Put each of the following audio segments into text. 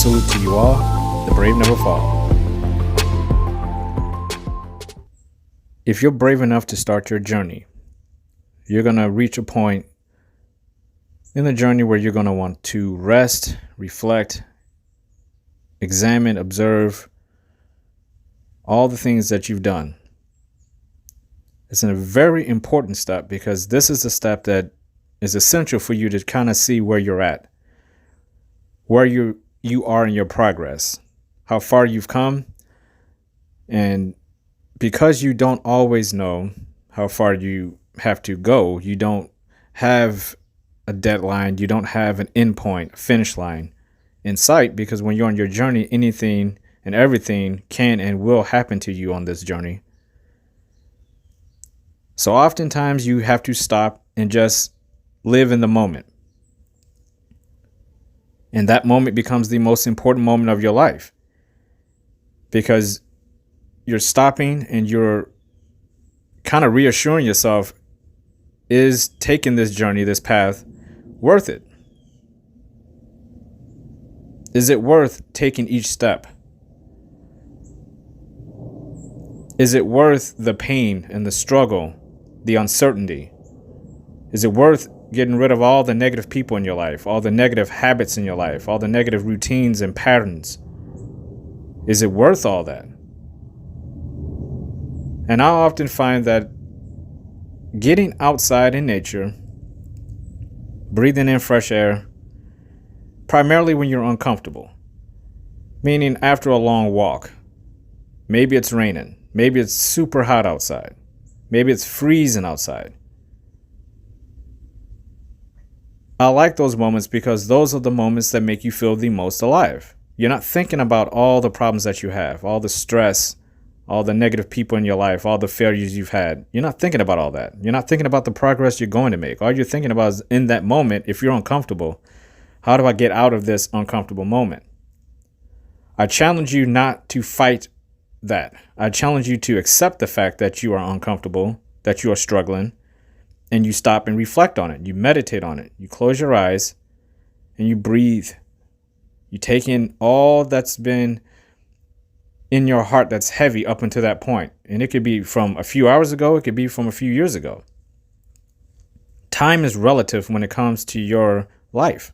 salute to you all. The brave never fall. If you're brave enough to start your journey, you're going to reach a point in the journey where you're going to want to rest, reflect, examine, observe all the things that you've done. It's a very important step because this is a step that is essential for you to kind of see where you're at, where you are in your progress, how far you've come. And because you don't always know how far you have to go, you don't have a deadline, you don't have an end point, a finish line in sight, because when you're on your journey, anything and everything can and will happen to you on this journey. So oftentimes you have to stop and just live in the moment. And that moment becomes the most important moment of your life, because you're stopping and you're kind of reassuring yourself, is taking this journey, this path, worth it? Is it worth taking each step? Is it worth the pain and the struggle, the uncertainty? Is it worth getting rid of all the negative people in your life, all the negative habits in your life, all the negative routines and patterns? Is it worth all that? And I often find that getting outside in nature, breathing in fresh air, primarily when you're uncomfortable, meaning after a long walk, maybe it's raining, maybe it's super hot outside, maybe it's freezing outside. I like those moments because those are the moments that make you feel the most alive. You're not thinking about all the problems that you have, all the stress, all the negative people in your life, all the failures you've had. You're not thinking about all that. You're not thinking about the progress you're going to make. All you're thinking about is, in that moment, if you're uncomfortable, how do I get out of this uncomfortable moment? I challenge you not to fight that. I challenge you to accept the fact that you are uncomfortable, that you are struggling, and you stop and reflect on it. You meditate on it. You close your eyes and you breathe. You take in all that's been in your heart that's heavy up until that point. And it could be from a few hours ago. It could be from a few years ago. Time is relative when it comes to your life.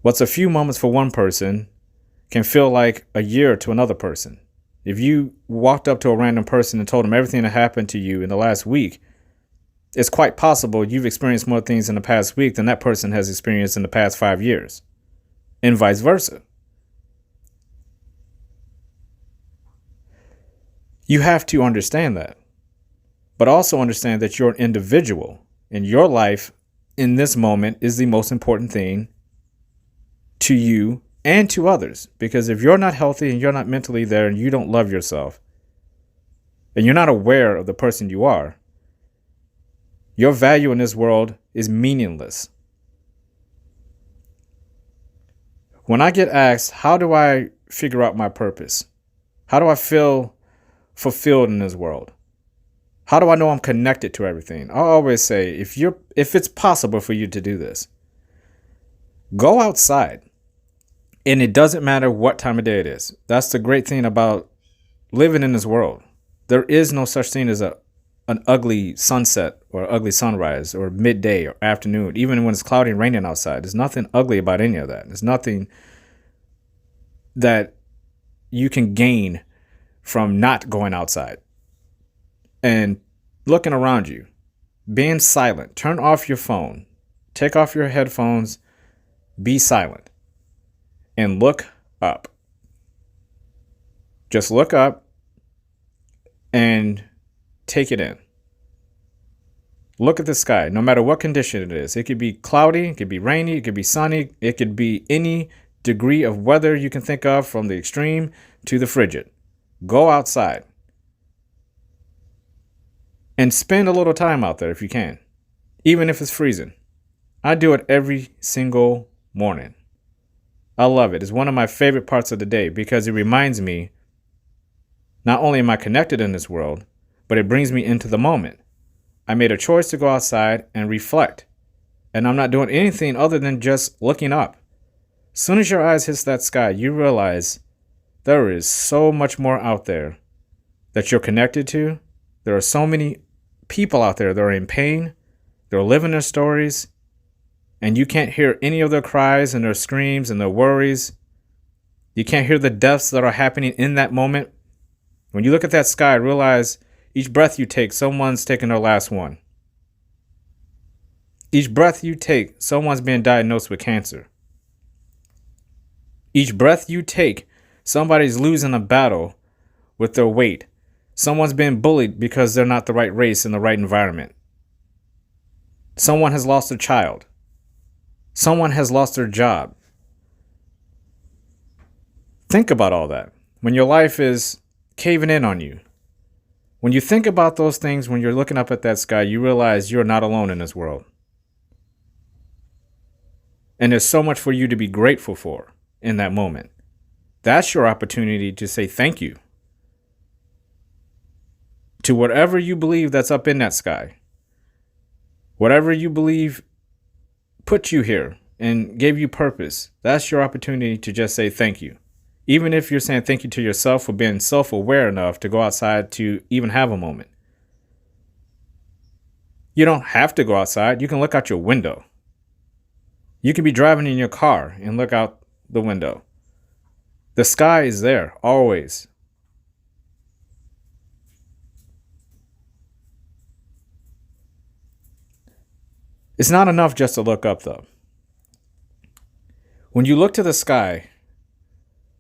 What's a few moments for one person can feel like a year to another person. If you walked up to a random person and told them everything that happened to you in the last week, it's quite possible you've experienced more things in the past week than that person has experienced in the past 5 years, and vice versa. You have to understand that, but also understand that you're an individual, and your life in this moment is the most important thing to you and to others. Because if you're not healthy and you're not mentally there and you don't love yourself and you're not aware of the person you are, your value in this world is meaningless. When I get asked, how do I figure out my purpose? How do I feel fulfilled in this world? How do I know I'm connected to everything? I always say, if it's possible for you to do this, go outside. And it doesn't matter what time of day it is. That's the great thing about living in this world. There is no such thing as an ugly sunset or ugly sunrise or midday or afternoon, even when it's cloudy and raining outside. There's nothing ugly about any of that. There's nothing that you can gain from not going outside and looking around you, being silent. Turn off your phone, take off your headphones, be silent, and look up. Just look up and take it in. Look at the sky, no matter what condition it is. It could be cloudy, it could be rainy, it could be sunny, it could be any degree of weather you can think of, from the extreme to the frigid. Go outside and spend a little time out there if you can, even if it's freezing. I do it every single morning. I love it. It's one of my favorite parts of the day because it reminds me, not only am I connected in this world, but it brings me into the moment. I made a choice to go outside and reflect. And I'm not doing anything other than just looking up. As soon as your eyes hits that sky, you realize there is so much more out there that you're connected to. There are so many people out there that are in pain. They're living their stories, and you can't hear any of their cries and their screams and their worries. You can't hear the deaths that are happening in that moment. When you look at that sky, realize each breath you take, someone's taking their last one. Each breath you take, someone's being diagnosed with cancer. Each breath you take, somebody's losing a battle with their weight. Someone's being bullied because they're not the right race in the right environment. Someone has lost a child. Someone has lost their job. Think about all that. When your life is caving in on you. When you think about those things, when you're looking up at that sky, you realize you're not alone in this world. And there's so much for you to be grateful for in that moment. That's your opportunity to say thank you to whatever you believe that's up in that sky. Whatever you believe put you here and gave you purpose. That's your opportunity to just say thank you. Even if you're saying thank you to yourself for being self-aware enough to go outside to even have a moment. You don't have to go outside. You can look out your window. You can be driving in your car and look out the window. The sky is there, always. It's not enough just to look up, though. When you look to the sky,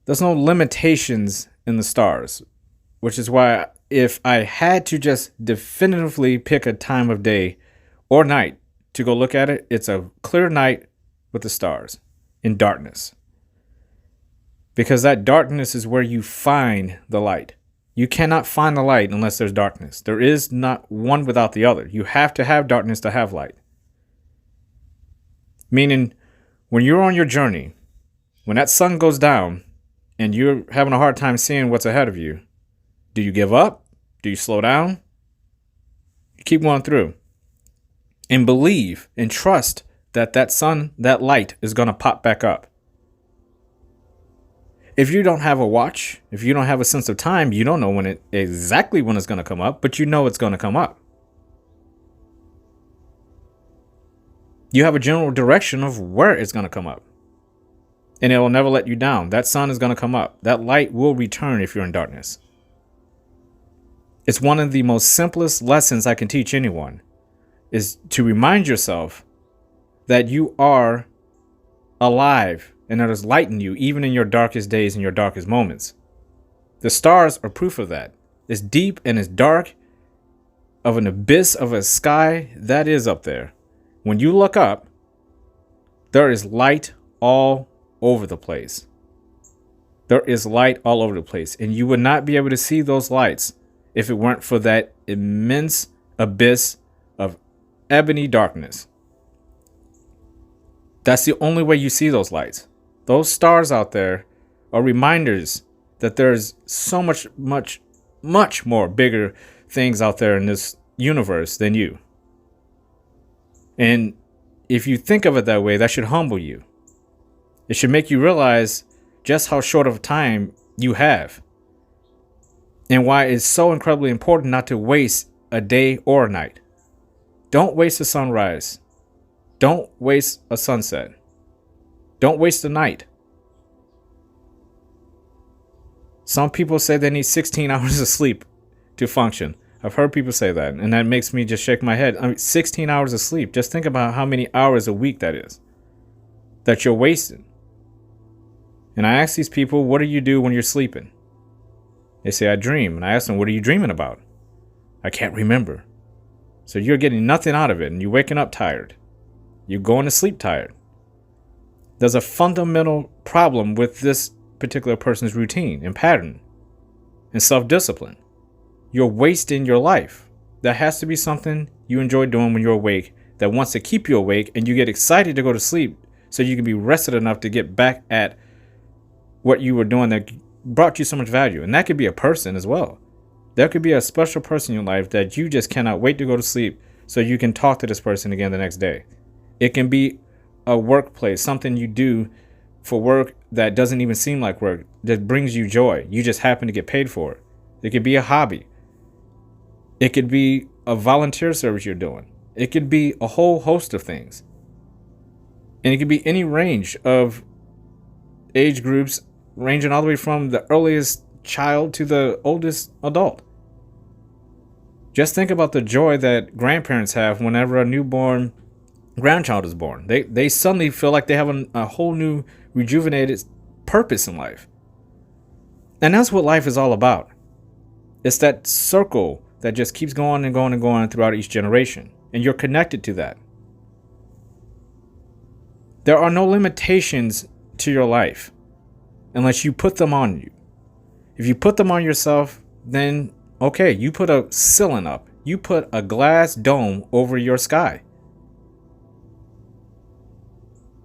there's no limitations in the stars, which is why if I had to just definitively pick a time of day or night to go look at it, it's a clear night with the stars in darkness. Because that darkness is where you find the light. You cannot find the light unless there's darkness. There is not one without the other. You have to have darkness to have light. Meaning, when you're on your journey, when that sun goes down and you're having a hard time seeing what's ahead of you, do you give up? Do you slow down? You keep going through. And believe and trust that sun, that light is going to pop back up. If you don't have a watch, if you don't have a sense of time, you don't know exactly when it's going to come up, but you know it's going to come up. You have a general direction of where it's going to come up. And it will never let you down. That sun is going to come up. That light will return if you're in darkness. It's one of the most simplest lessons I can teach anyone, is to remind yourself that you are alive and that there's light in you, even in your darkest days and your darkest moments. The stars are proof of that. As deep and as dark of an abyss of a sky that is up there, when you look up, there is light all over the place. There is light all over the place. And you would not be able to see those lights if it weren't for that immense abyss of ebony darkness. That's the only way you see those lights. Those stars out there are reminders that there's so much more bigger things out there in this universe than you. And if you think of it that way, that should humble you. It should make you realize just how short of time you have and why it's so incredibly important not to waste a day or a night. Don't waste a sunrise. Don't waste a sunset. Don't waste a night. Some people say they need 16 hours of sleep to function. I've heard people say that, and that makes me just shake my head. 16 hours of sleep. Just think about how many hours a week that is that you're wasting. And I ask these people, what do you do when you're sleeping? They say, I dream. And I ask them, what are you dreaming about? I can't remember. So you're getting nothing out of it, and you're waking up tired. You're going to sleep tired. There's a fundamental problem with this particular person's routine and pattern and self-discipline. You're wasting your life. That has to be something you enjoy doing when you're awake, that wants to keep you awake, and you get excited to go to sleep so you can be rested enough to get back at what you were doing that brought you so much value. And that could be a person as well. There could be a special person in your life that you just cannot wait to go to sleep so you can talk to this person again the next day. It can be a workplace, something you do for work that doesn't even seem like work, that brings you joy. You just happen to get paid for it. It could be a hobby. It could be a volunteer service you're doing. It could be a whole host of things. And it could be any range of age groups, ranging all the way from the earliest child to the oldest adult. Just think about the joy that grandparents have whenever a newborn grandchild is born. They suddenly feel like they have a whole new rejuvenated purpose in life. And that's what life is all about. It's that circle that just keeps going and going and going throughout each generation. And you're connected to that. There are no limitations to your life unless you put them on you. If you put them on yourself, then okay, you put a ceiling up. You put a glass dome over your sky.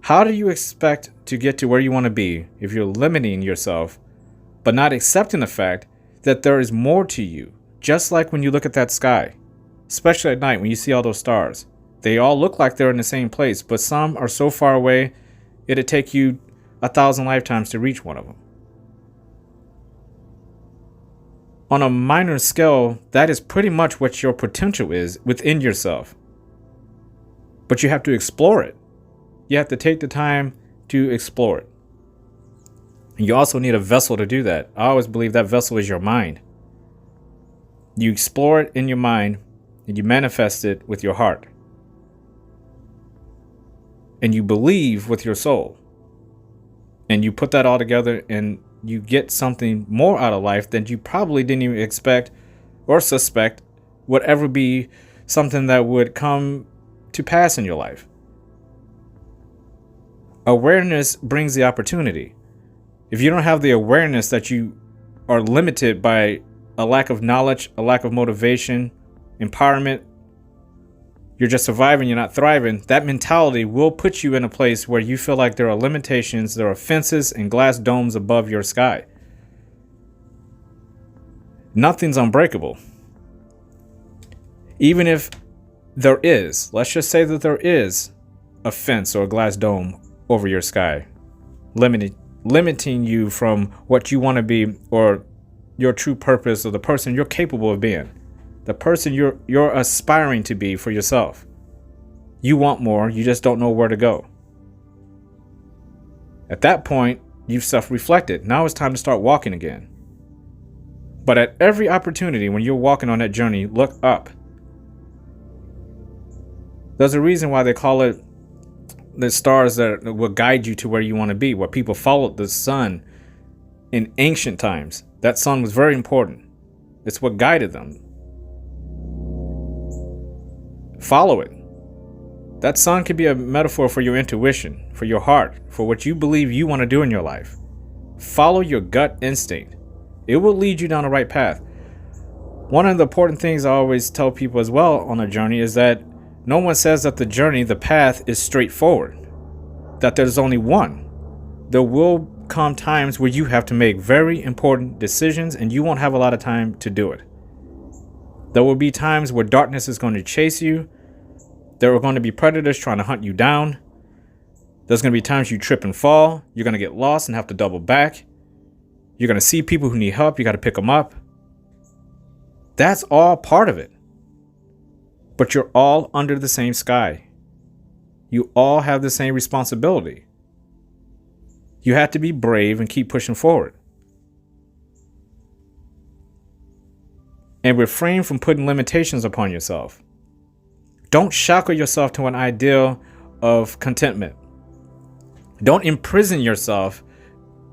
How do you expect to get to where you want to be if you're limiting yourself, but not accepting the fact that there is more to you? Just like when you look at that sky, especially at night when you see all those stars. They all look like they're in the same place, but some are so far away, it'd take you 1,000 lifetimes to reach one of them. On a minor scale, that is pretty much what your potential is within yourself. But you have to explore it. You have to take the time to explore it. And you also need a vessel to do that. I always believe that vessel is your mind. You explore it in your mind and you manifest it with your heart. And you believe with your soul. And you put that all together and you get something more out of life than you probably didn't even expect or suspect would ever be something that would come to pass in your life. Awareness brings the opportunity. If you don't have the awareness that you are limited by a lack of knowledge, a lack of motivation, empowerment, you're just surviving, you're not thriving, that mentality will put you in a place where you feel like there are limitations, there are fences and glass domes above your sky. Nothing's unbreakable. Even if there is, let's just say that there is a fence or a glass dome over your sky, limiting you from what you want to be or your true purpose or the person you're capable of being. The person you're aspiring to be for yourself. You want more, you just don't know where to go. At that point, you've self-reflected. Now it's time to start walking again. But at every opportunity when you're walking on that journey, look up. There's a reason why they call it the stars that will guide you to where you want to be, where people followed the sun in ancient times. That sun was very important. It's what guided them. Follow it. That sun could be a metaphor for your intuition, for your heart, for what you believe you want to do in your life. Follow your gut instinct. It will lead you down the right path. One of the important things I always tell people as well on a journey is that no one says that the journey, the path is straightforward, that there's only one. There will come times where you have to make very important decisions and you won't have a lot of time to do it. There will be times where darkness is going to chase you. There are going to be predators trying to hunt you down. There's going to be times you trip and fall. You're going to get lost and have to double back. You're going to see people who need help. You got to pick them up. That's all part of it. But you're all under the same sky. You all have the same responsibility. You have to be brave and keep pushing forward. And refrain from putting limitations upon yourself. Don't shackle yourself to an ideal of contentment. Don't imprison yourself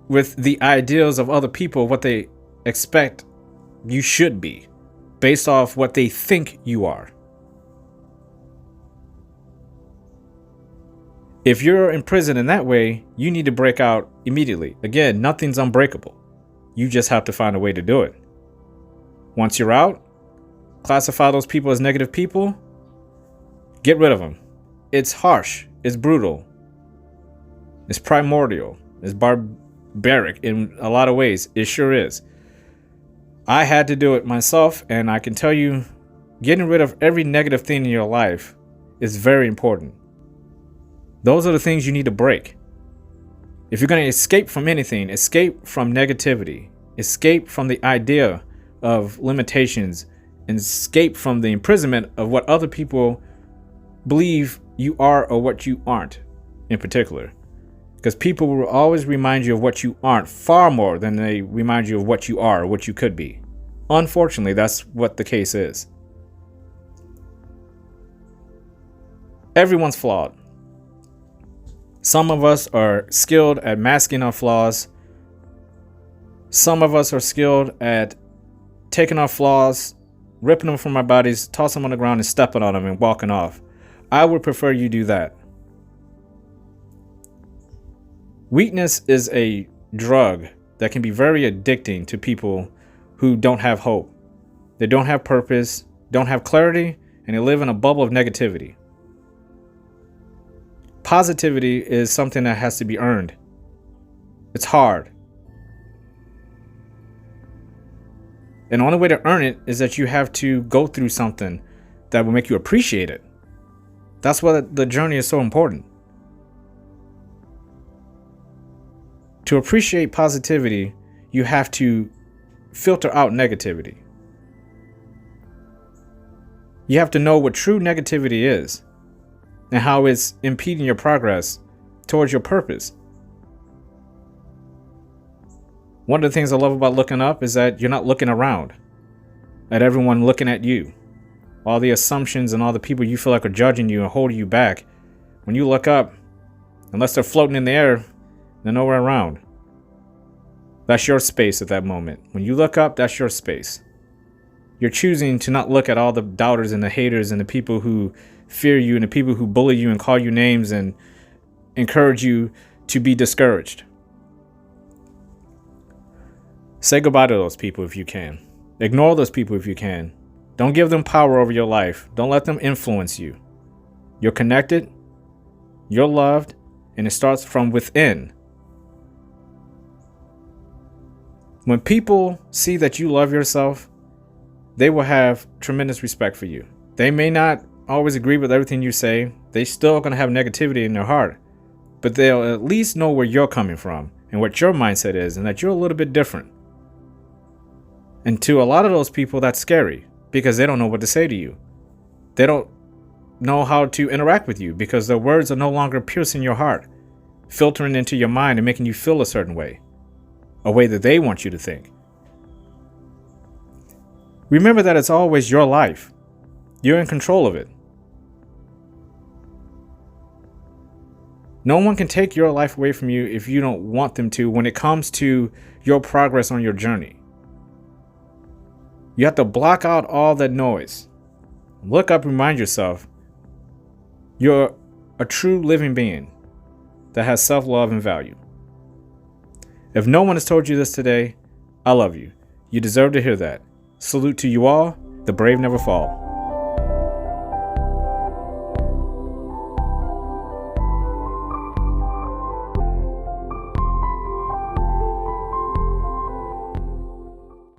with the ideals of other people, what they expect you should be, based off what they think you are. If you're imprisoned in that way, you need to break out immediately. Again, nothing's unbreakable. You just have to find a way to do it. Once you're out, classify those people as negative people. Get rid of them. It's harsh. It's brutal. It's primordial. It's barbaric in a lot of ways. It sure is. I had to do it myself, and I can tell you, getting rid of every negative thing in your life is very important. Those are the things you need to break. If you're going to escape from anything, escape from negativity, escape from the idea of limitations, and escape from the imprisonment of what other people believe you are or what you aren't in particular. Because people will always remind you of what you aren't far more than they remind you of what you are or what you could be. Unfortunately, that's what the case is. Everyone's flawed. Some of us are skilled at masking our flaws. Some of us are skilled at taking our flaws, ripping them from our bodies, tossing them on the ground and stepping on them and walking off. I would prefer you do that. Weakness is a drug that can be very addicting to people who don't have hope. They don't have purpose, don't have clarity, and they live in a bubble of negativity. Positivity is something that has to be earned. It's hard. And the only way to earn it is that you have to go through something that will make you appreciate it. That's why the journey is so important. To appreciate positivity, you have to filter out negativity. You have to know what true negativity is and how it's impeding your progress towards your purpose. One of the things I love about looking up is that you're not looking around at everyone looking at you. All the assumptions and all the people you feel like are judging you and holding you back. When you look up, unless they're floating in the air, they're nowhere around. That's your space at that moment. When you look up, that's your space. You're choosing to not look at all the doubters and the haters and the people who fear you and the people who bully you and call you names and encourage you to be discouraged. Say goodbye to those people if you can. Ignore those people if you can. Don't give them power over your life. Don't let them influence you. You're connected, you're loved, and it starts from within. When people see that you love yourself, they will have tremendous respect for you. They may not always agree with everything you say. They're still going to have negativity in their heart, but they'll at least know where you're coming from and what your mindset is and that you're a little bit different. And to a lot of those people, that's scary because they don't know what to say to you. They don't know how to interact with you because their words are no longer piercing your heart, filtering into your mind and making you feel a certain way, a way that they want you to think. Remember that it's always your life. You're in control of it. No one can take your life away from you if you don't want them to when it comes to your progress on your journey. You have to block out all that noise. Look up, remind yourself, you're a true living being that has self-love and value. If no one has told you this today, I love you. You deserve to hear that. Salute to you all. The brave never fall.